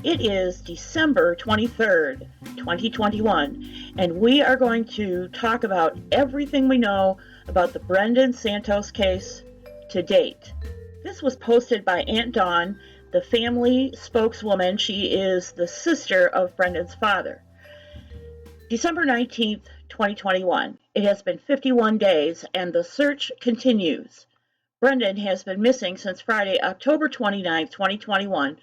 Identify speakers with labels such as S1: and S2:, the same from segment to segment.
S1: It is December 23rd, 2021, and we are going to talk about everything we know about the Brendan Santos case to date. This was posted by Aunt Dawn, the family spokeswoman. She is the sister of Brendan's father. December 19th, 2021. It has been 51 days, and the search continues. Brendan has been missing since Friday, October 29th, 2021,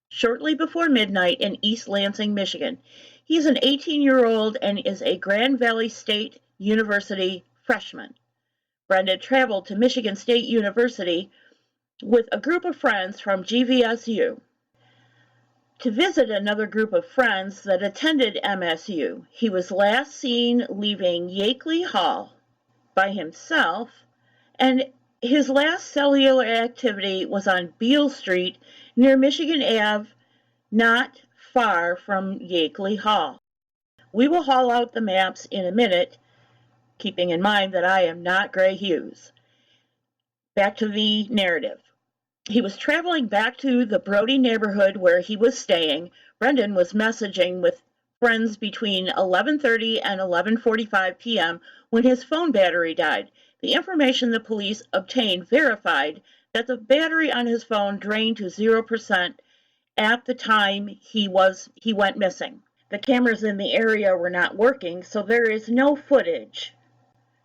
S1: shortly before midnight in East Lansing, Michigan. He's an 18-year-old and is a Grand Valley State University freshman. Brendan traveled to Michigan State University with a group of friends from GVSU to visit another group of friends that attended MSU. He was last seen leaving Yakeley Hall by himself, and his last cellular activity was on Beale Street near Michigan Ave, not far from Yakeley Hall. We will haul out the maps in a minute, keeping in mind that I am not Gray Hughes. Back to the narrative. He was traveling back to the Brody neighborhood where he was staying. Brendan was messaging with friends between 11:30 and 11:45 p.m. when his phone battery died. The information the police obtained verified that the battery on his phone drained to 0% at the time he went missing. The cameras in the area were not working, so there is no footage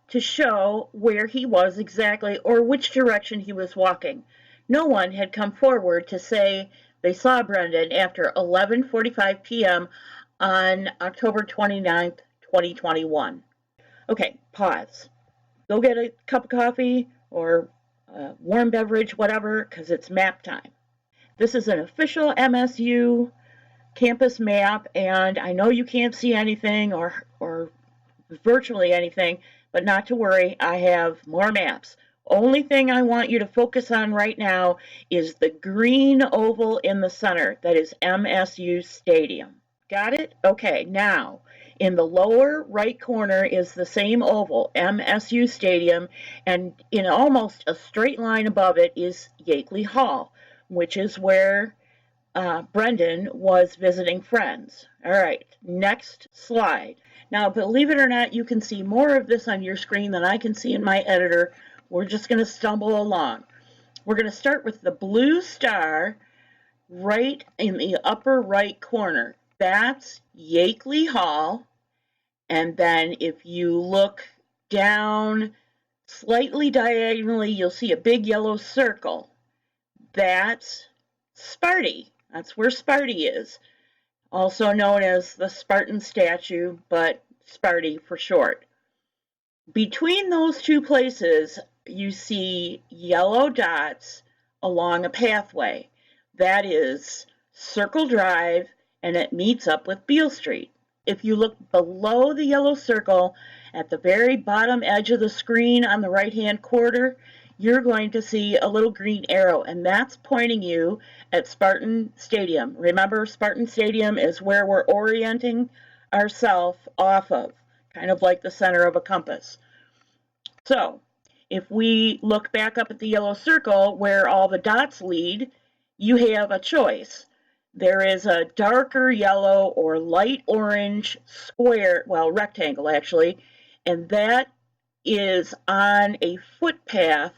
S1: to show where he was exactly or which direction he was walking. No one had come forward to say they saw Brendan after 11:45 p.m. on October 29th, 2021. Okay, pause. Go get a cup of coffee or a warm beverage, whatever, because it's map time. This is an official MSU campus map, and I know you can't see anything or virtually anything, but not to worry, I have more maps. Only thing I want you to focus on right now is the green oval in the center. That is MSU Stadium. Got it? Okay, now in the lower right corner is the same oval, MSU Stadium, and in almost a straight line above it is Yakeley Hall, which is where Brendan was visiting friends. All right, next slide. Now, believe it or not, you can see more of this on your screen than I can see in my editor. We're just going to stumble along. We're going to start with the blue star right in the upper right corner. That's Yakeley Hall. And then if you look down slightly diagonally, you'll see a big yellow circle. That's Sparty. That's where Sparty is, also known as the Spartan statue, but Sparty for short. Between those two places, you see yellow dots along a pathway. That is Circle Drive, and it meets up with Beale Street. If you look below the yellow circle at the very bottom edge of the screen on the right-hand corner, you're going to see a little green arrow, and that's pointing you at Spartan Stadium. Remember, Spartan Stadium is where we're orienting ourselves off of, kind of like the center of a compass. So, if we look back up at the yellow circle where all the dots lead, you have a choice. There is a darker yellow or light orange square, well, rectangle actually, and that is on a footpath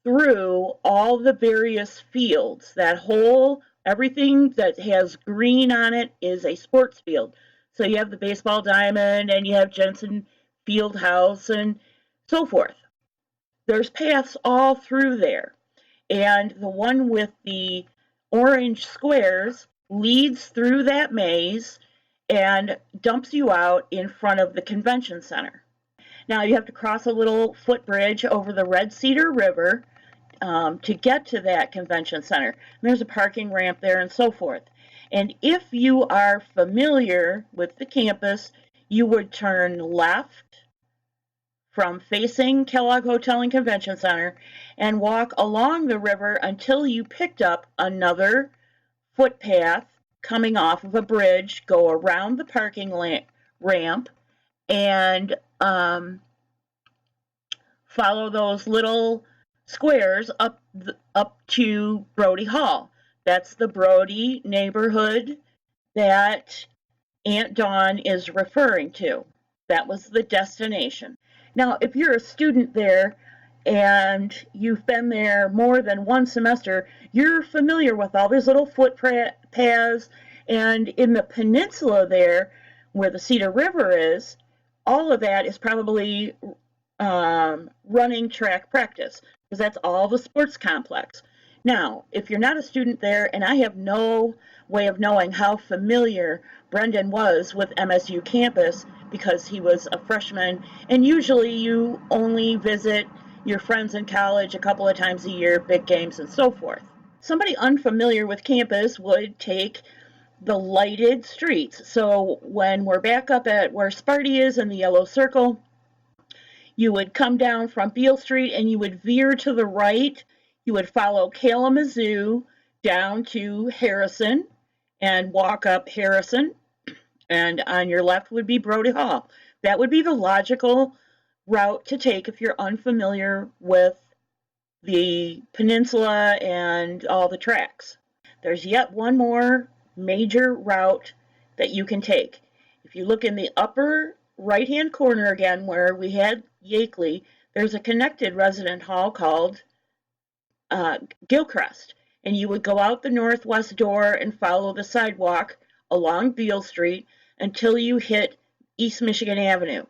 S1: through all the various fields. That whole, everything that has green on it is a sports field. So you have the baseball diamond and you have Jensen Field House and so forth. There's paths all through there. And the one with the orange squares leads through that maze and dumps you out in front of the convention center. Now you have to cross a little footbridge over the Red Cedar River to get to that convention center. And there's a parking ramp there and so forth. And if you are familiar with the campus, you would turn left from facing Kellogg Hotel and Convention Center and walk along the river until you picked up another footpath coming off of a bridge, go around the parking ramp, and follow those little squares up to Brody Hall. That's the Brody neighborhood that Aunt Dawn is referring to. That was the destination. Now, if you're a student there and you've been there more than one semester, you're familiar with all these little footpaths. And in the peninsula there, where the Cedar River is, all of that is probably running track practice, because that's all the sports complex. Now, if you're not a student there, and I have no way of knowing how familiar Brendan was with MSU campus because he was a freshman, and usually you only visit your friends in college a couple of times a year, big games and so forth. Somebody unfamiliar with campus would take the lighted streets. So when we're back up at where Sparty is in the yellow circle, you would come down from Beale Street and you would veer to the right. You would follow Kalamazoo down to Harrison and walk up Harrison, and on your left would be Brody Hall. That would be the logical route to take if you're unfamiliar with the peninsula and all the tracks. There's yet one more major route that you can take. If you look in the upper right-hand corner again where we had Yakeley, there's a connected resident hall called Gilchrist, and you would go out the northwest door and follow the sidewalk along Beale Street until you hit East Michigan Avenue.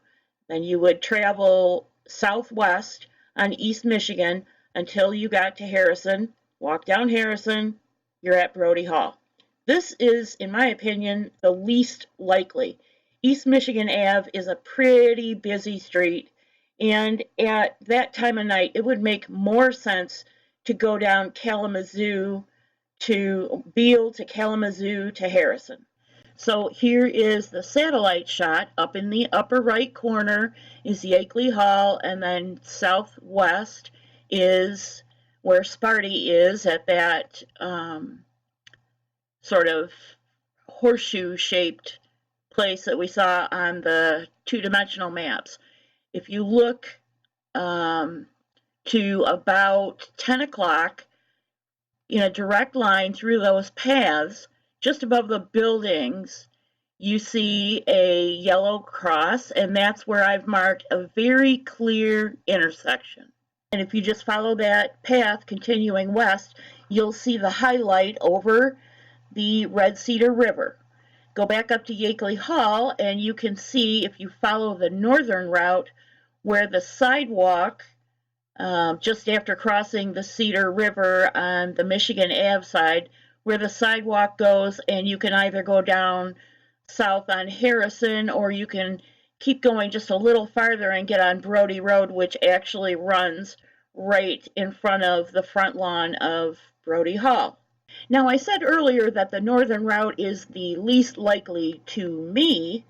S1: Then you would travel southwest on East Michigan until you got to Harrison, walk down Harrison, you're at Brody Hall. This is, in my opinion, the least likely. East Michigan Ave is a pretty busy street, and at that time of night, it would make more sense to go down Kalamazoo to Beale to Kalamazoo to Harrison. So here is the satellite shot. Up in the upper right corner is Yakeley Hall, and then southwest is where Sparty is at that sort of horseshoe-shaped place that we saw on the two-dimensional maps. If you look to about 10 o'clock in a direct line through those paths, just above the buildings, you see a yellow cross, and that's where I've marked a very clear intersection. And if you just follow that path continuing west, you'll see the highlight over the Red Cedar River. Go back up to Yakeley Hall, and you can see, if you follow the northern route, where the sidewalk, just after crossing the Cedar River on the Michigan Ave side, where the sidewalk goes, and you can either go down south on Harrison, or you can keep going just a little farther and get on Brody Road, which actually runs right in front of the front lawn of Brody Hall. Now, I said earlier that the northern route is the least likely to me,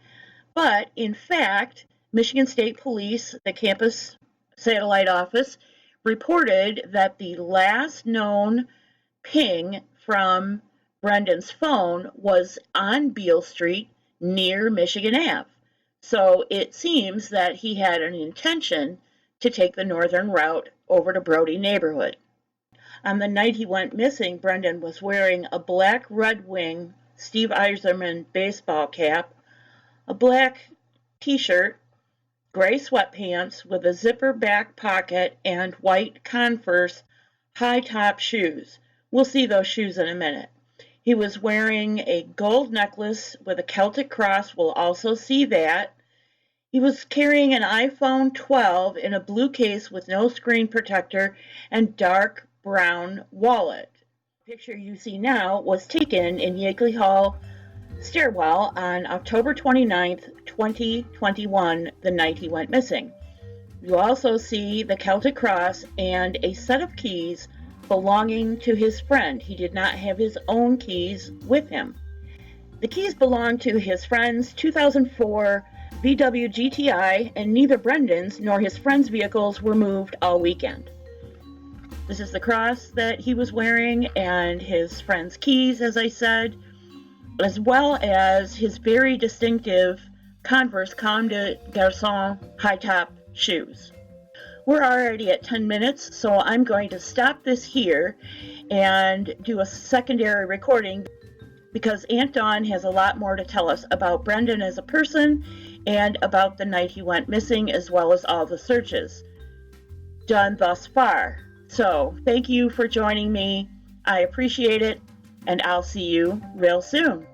S1: but in fact, Michigan State Police, the campus satellite office, reported that the last known ping from Brendan's phone was on Beale Street near Michigan Ave. So it seems that he had an intention to take the northern route over to Brody neighborhood. On the night he went missing, Brendan was wearing a black Red Wing Steve Yzerman baseball cap, a black t-shirt, gray sweatpants with a zipper back pocket, and white Converse high-top shoes. We'll see those shoes in a minute. He was wearing a gold necklace with a Celtic cross. We'll also see that. He was carrying an iPhone 12 in a blue case with no screen protector and dark brown wallet. The picture you see now was taken in Yakeley Hall stairwell on October 29th, 2021, the night he went missing. You also see the Celtic cross and a set of keys belonging to his friend. He did not have his own keys with him. The keys belonged to his friend's 2004 VW GTI, and neither Brendan's nor his friend's vehicles were moved all weekend. This is the cross that he was wearing and his friend's keys, as I said, as well as his very distinctive Converse Comme des Garçons high-top shoes. We're already at 10 minutes, so I'm going to stop this here, and do a secondary recording because Aunt Dawn has a lot more to tell us about Brendan as a person and about the night he went missing, as well as all the searches done thus far. So thank you for joining me. I appreciate it, and I'll see you real soon.